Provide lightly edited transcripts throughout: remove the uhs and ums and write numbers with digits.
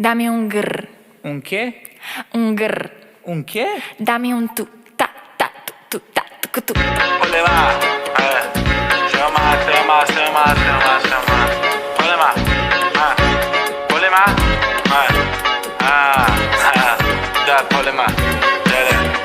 Dame un grr. Un qué? Un grr. Un qué? Dame un tu, ta, tu, ta, tu. Ole va. Sema. Ole ma. Ole ma. Da ole ma. Dale.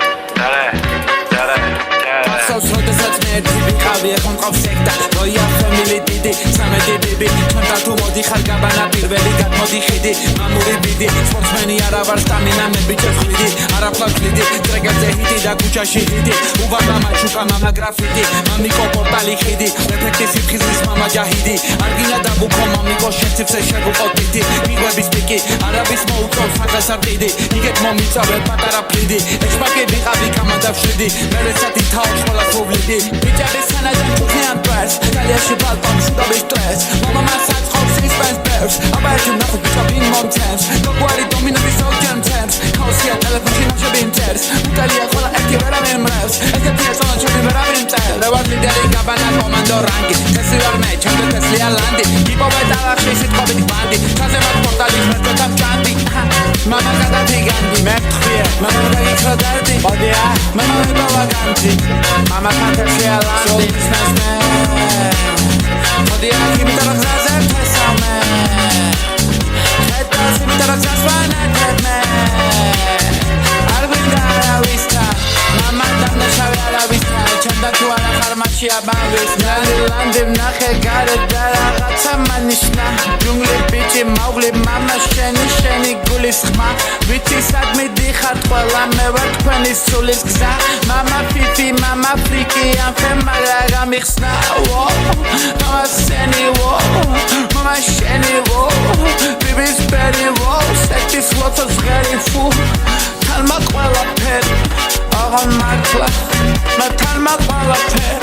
როდესაც მე ერთი ვიყავი ეხო მყავს შეკდა როია ფემილი დიდი სამედი ბიბი ჩვენთან თუ მოდიხარ გაბანა პირველი გადმოდი ხიდი მამური ბიდი სპორტსმენი არა ვარ სტამინა მე ბიჭებს ხვიდი არა ფლავდი ტრეგერზე ჰიტი და ქუჩაში ჰიტი უბანა მაჩუკა მამა გრაფიტი მამიკო პორტალი ხიდი ეფექტი სიფხიზის მამა ჯაჰიდი არგინა და ბუქო მამიკო შეციფსე შეგუყოთითი მიგვების პიკი არაბის მოუწევს ფაგასარდიდი იგეთ მომიწავე პატარა ფლიდი ეშპაკი ვიყავი კამადა ვშვიდი მე რესათი თავს ყველა Publidi, bijabi sanajam chukhian press Kalyashi balpam shudabi stress Mama masaj khobs expense bears Abayashim nafu bijabi mom temps Gogwari dominabi sogem temps Kausia telefonshi nashabim ters Utalia khola eki vera memrevs Eketia zona chubi vera mimtel Revar lideri gabana komando rangi Tesli var me, chande tesli alandi Gipo bedalashi sitqobit bandi Chazemat portali khretvetam chandi Mama gadati gandi Mertkhiye, mama gagikra dardi Odia, mama mibava gandi Mama can't feel like so businessman For the eye, give me the rocks as a peso man Head does, give me the rocks as one head man I'll be there a vista Mama doesn't show you a la vista Chanda tu a la farmacia banvis Nali landim nache gare dara Ratsa manishna Jungle bichi maugli mama sheni gulis khma Bichi sad mi dikhat Qola me vat kwenis sulis gza Mama fifi mama friki Anfe malaga mixna Mama seni Mama sheni Bibis beri Sektis lotos gari fu Talma qola pen Agan makla Ma talma qola pen